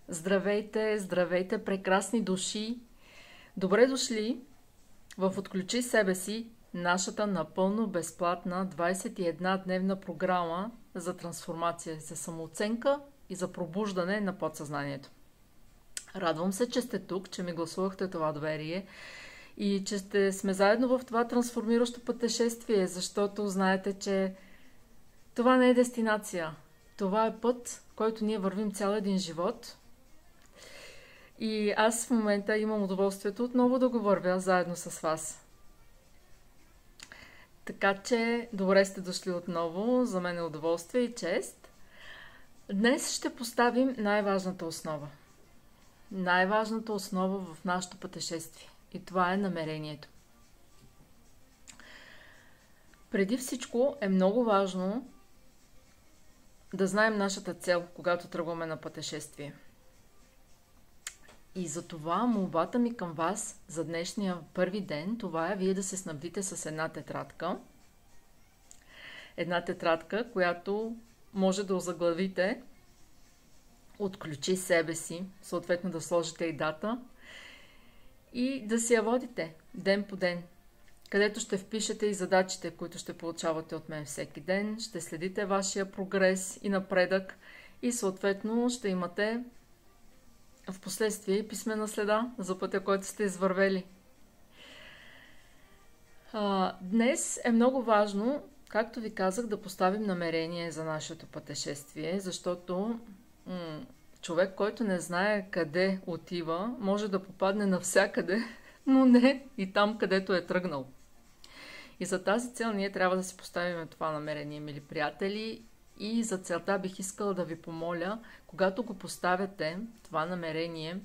Здравейте, здравейте, прекрасни души! Добре дошли в Отключи себе си, нашата напълно безплатна 21-дневна програма за трансформация, за самооценка и за пробуждане на подсъзнанието. Радвам се, че сте тук, че ми гласувахте това доверие и че сме заедно в това трансформиращо пътешествие, защото знаете, че това не е дестинация. Това е път, който ние вървим цял един живот. И аз в момента имам удоволствието отново да го вървя заедно с вас. Така че, добре сте дошли отново, за мен е удоволствие и чест. Днес ще поставим най-важната основа. Най-важната основа в нашето пътешествие. И това е намерението. Преди всичко е много важно да знаем нашата цел, когато тръгваме на пътешествие. И за това молбата ми към вас за днешния първи ден, това е вие да се снабдите с една тетрадка. Една тетрадка, която може да озаглавите Отключи себе си, съответно да сложите и дата и да си я водите ден по ден, където ще впишете и задачите, които ще получавате от мен всеки ден, ще следите вашия прогрес и напредък и съответно ще имате в последствие и писмена следа за пътя, който сте извървели. Днес е много важно, както ви казах, да поставим намерение за нашето пътешествие, защото човек, който не знае къде отива, може да попадне навсякъде, но не и там, където е тръгнал. И за тази цел ние трябва да си поставим това намерение, мили приятели. И за целта бих искала да ви помоля, когато го поставяте, това намерение,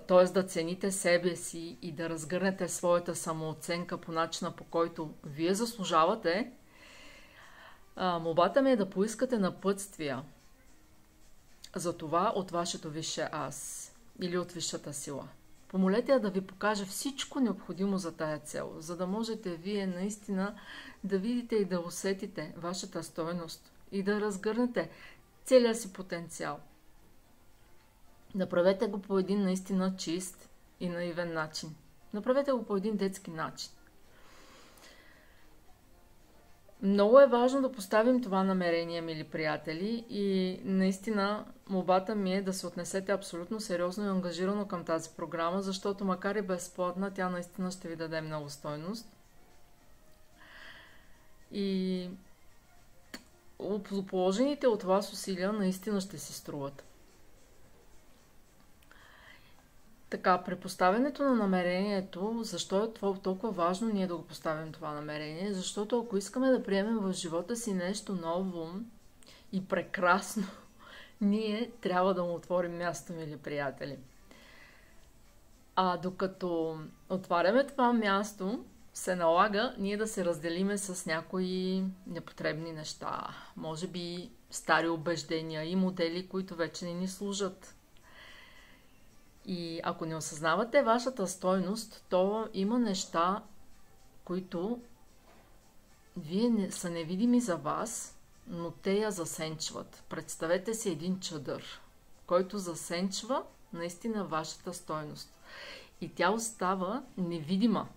т.е. да цените себе си и да разгърнете своята самооценка по начина, по който вие заслужавате, молбата ми е да поискате напътствия за това от вашето висше аз или от висшата сила. Помолете я да ви покаже всичко необходимо за тая цел, за да можете вие наистина да видите и да усетите вашата стойност и да разгърнете целия си потенциал. Направете го по един наистина чист и наивен начин. Направете го по един детски начин. Много е важно да поставим това намерение, мили приятели, и наистина молбата ми е да се отнесете абсолютно сериозно и ангажирано към тази програма, защото макар и безплатна, тя наистина ще ви даде много стойност. И положените от вас усилия наистина ще си струват. Така, при поставянето на намерението, защо е толкова важно ние да го поставим това намерение? Защото ако искаме да приемем в живота си нещо ново и прекрасно, ние трябва да му отворим място, мили приятели. А докато отваряме това място, се налага ние да се разделиме с някои непотребни неща. Може би стари убеждения и модели, които вече не ни служат. И ако не осъзнавате вашата стойност, то има неща, които вие са невидими за вас, но те я засенчват. Представете си един чадър, който засенчва наистина вашата стойност. И тя остава невидима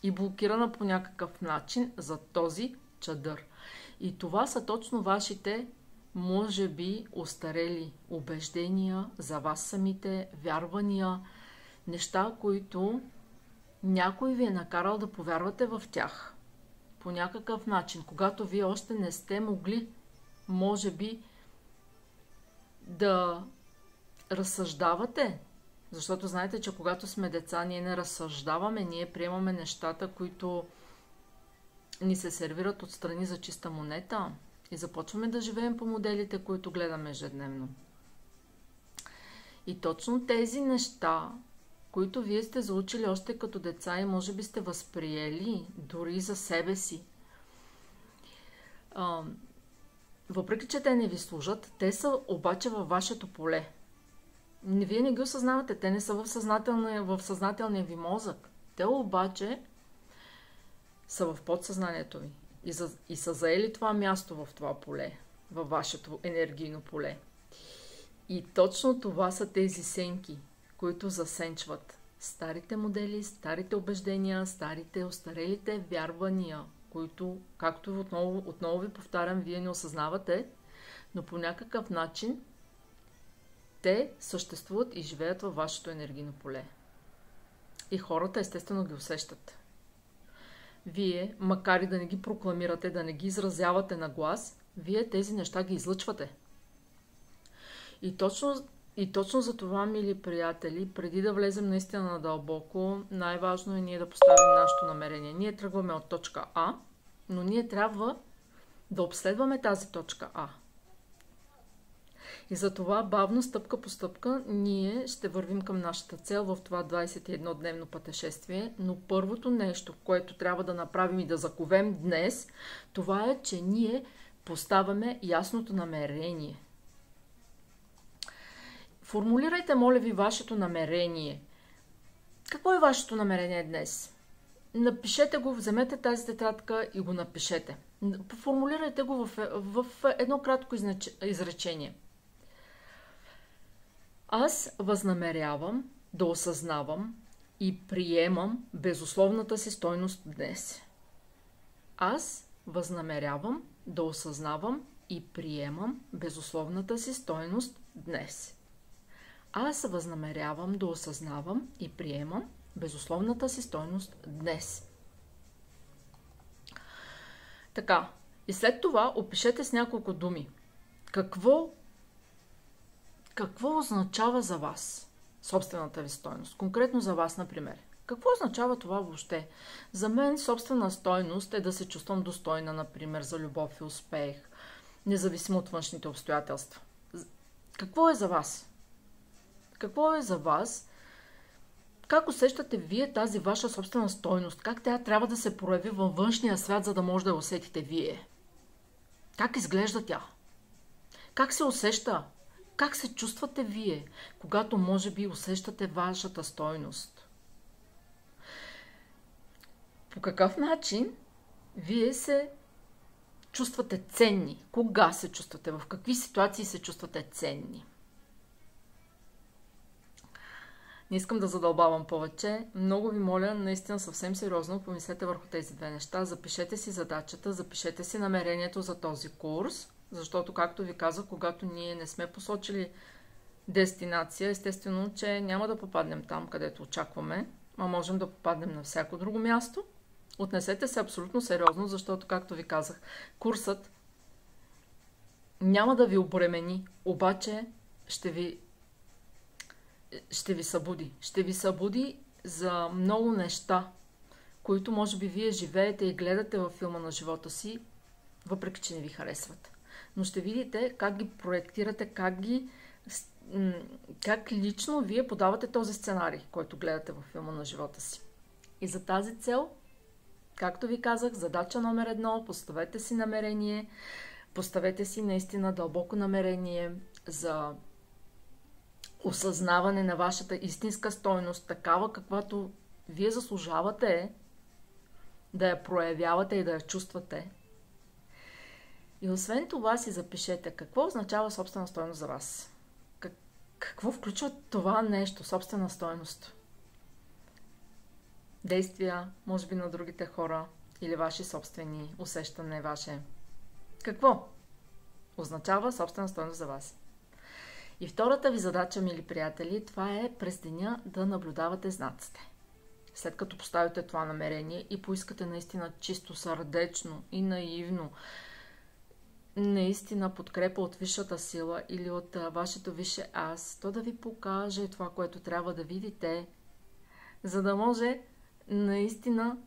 и блокирана по някакъв начин за този чадър. И това са точно вашите, може би, остарели убеждения за вас самите, вярвания, неща, които някой ви е накарал да повярвате в тях по някакъв начин, когато вие още не сте могли, може би, да разсъждавате. Защото знаете, че когато сме деца, ние не разсъждаваме, ние приемаме нещата, които ни се сервират отстрани за чиста монета и започваме да живеем по моделите, които гледаме ежедневно. И точно тези неща, които вие сте заучили още като деца и може би сте възприели дори за себе си, въпреки че те не ви служат, те са обаче във вашето поле. Вие не ги осъзнавате, те не са в съзнателния ви мозък. Те обаче са в подсъзнанието ви и са заели това място в това поле, във вашето енергийно поле. И точно това са тези сенки, които засенчват старите модели, старите убеждения, старите, остарелите вярвания, които, както отново ви повтарям, вие не осъзнавате, но по някакъв начин те съществуват и живеят във вашето енергийно поле. И хората естествено ги усещат. Вие, макар и да не ги прокламирате, да не ги изразявате на глас, вие тези неща ги излъчвате. И точно за това, мили приятели, преди да влезем наистина надълбоко, най-важно е ние да поставим нашето намерение. Ние тръгваме от точка А, но ние трябва да обследваме тази точка А. И затова бавно, стъпка по стъпка, ние ще вървим към нашата цел в това 21-дневно пътешествие, но първото нещо, което трябва да направим и да заковем днес, това е, че ние поставяме ясното намерение. Формулирайте, моля ви, вашето намерение. Какво е вашето намерение днес? Напишете го, вземете тази тетрадка и го напишете. Формулирайте го в едно кратко изречение. Аз възнамерявам да осъзнавам и приемам безусловната си стойност днес. Аз възнамерявам да осъзнавам и приемам безусловната си стойност днес. Аз възнамерявам да осъзнавам и приемам безусловната си стойност днес. Така, и след това опишете с няколко думи. Какво означава за вас собствената ви стойност? Конкретно за вас, например. Какво означава това въобще? За мен собствена стойност е да се чувствам достойна, например, за любов и успех, независимо от външните обстоятелства. Какво е за вас? Какво е за вас? Как усещате вие тази ваша собствена стойност? Как тя трябва да се прояви във външния свят, за да може да я усетите вие? Как изглежда тя? Как се усеща? Как се чувствате вие, когато може би усещате вашата стойност? По какъв начин вие се чувствате ценни? Кога се чувствате? В какви ситуации се чувствате ценни? Не искам да задълбавам повече. Много ви моля, наистина съвсем сериозно помислете върху тези две неща. Запишете си задачата, запишете си намерението за този курс, защото, както ви казах, когато ние не сме посочили дестинация, естествено, че няма да попаднем там, където очакваме, а можем да попаднем на всяко друго място. Отнесете се абсолютно сериозно, защото, както ви казах, курсът няма да ви обремени, обаче ще ви събуди. Ще ви събуди за много неща, които може би вие живеете и гледате във филма на живота си, въпреки че не ви харесват. Но ще видите как ги проектирате, как лично вие подавате този сценарий, който гледате във филма на живота си. И за тази цел, както ви казах, задача номер 1, поставете си намерение, поставете си наистина дълбоко намерение за осъзнаване на вашата истинска стойност, такава каквато вие заслужавате да я проявявате и да я чувствате. И освен това си запишете какво означава собствена стойност за вас. Какво включва това нещо, собствена стойност? Действия, може би на другите хора или ваши собствени усещане ваше. Какво означава собствена стойност за вас? И втората ви задача, мили приятели, това е през деня да наблюдавате знаците. След като поставите това намерение и поискате наистина чисто сърдечно и наивно, наистина подкрепа от висшата сила или от вашето висше аз, то да ви покаже това, което трябва да видите, за да може наистина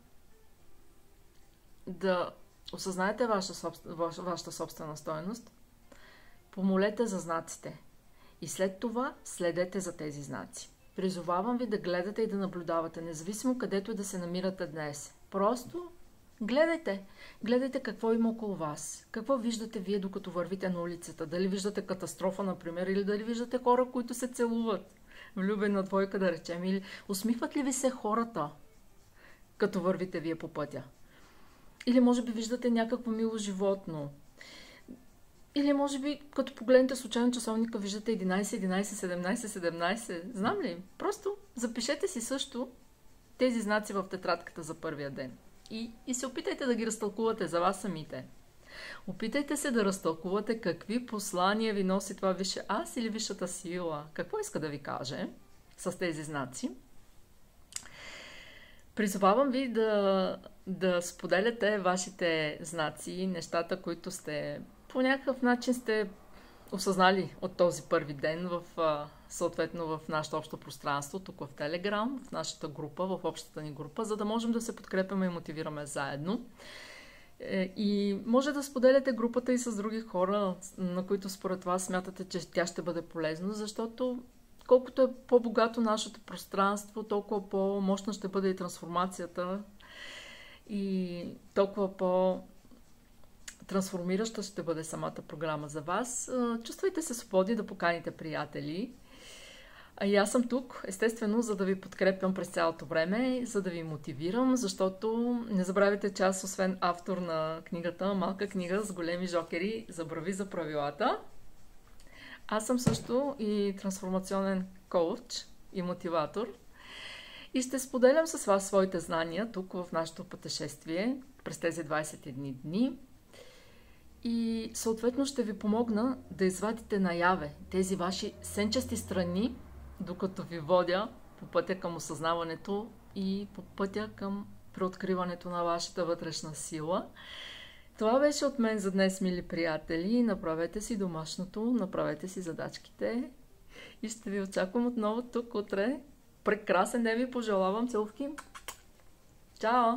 да осъзнаете вашата собствена стойност. Помолете за знаците и след това следете за тези знаци. Призовавам ви да гледате и да наблюдавате, независимо където и да се намирате днес. Просто гледайте. Гледайте какво има около вас. Какво виждате вие, докато вървите на улицата. Дали виждате катастрофа, например, или дали виждате хора, които се целуват. Влюбена двойка, да речем. Или усмихват ли ви се хората, като вървите вие по пътя? Или може би виждате някакво мило животно. Или може би, като погледнете случайно часовника, виждате 11, 11, 17, 17. Знам ли? Просто запишете си също тези знаци в тетрадката за първия ден. И се опитайте да ги разтълкувате за вас самите. Опитайте се да разтълкувате какви послания ви носи това висше аз или висшата сила. Какво иска да ви каже с тези знаци? Призовавам ви да споделяте вашите знаци, нещата, които по някакъв начин сте осъзнали от този първи ден съответно в нашето общо пространство, тук в Телеграм, в нашата група, в общата ни група, за да можем да се подкрепяме и мотивираме заедно. И може да споделяте групата и с други хора, на които според вас смятате, че тя ще бъде полезна, защото колкото е по-богато нашето пространство, толкова по-мощна ще бъде и трансформацията и толкова по-трансформираща ще бъде самата програма за вас. Чувствайте се свободни да поканите приятели. И аз съм тук, естествено, за да ви подкрепям през цялото време, за да ви мотивирам, защото не забравяйте, че аз, освен автор на книгата, малка книга с големи жокери, забрави за правилата, аз съм също и трансформационен коуч и мотиватор. И ще споделям с вас своите знания тук в нашето пътешествие през тези 21 дни. И съответно ще ви помогна да извадите наяве тези ваши сенчести страни, докато ви водя по пътя към осъзнаването и по пътя към преоткриването на вашата вътрешна сила. Това беше от мен за днес, мили приятели. Направете си домашното, направете си задачките и ще ви очаквам отново тук утре. Прекрасен ден ви пожелавам. Целувки! Чао!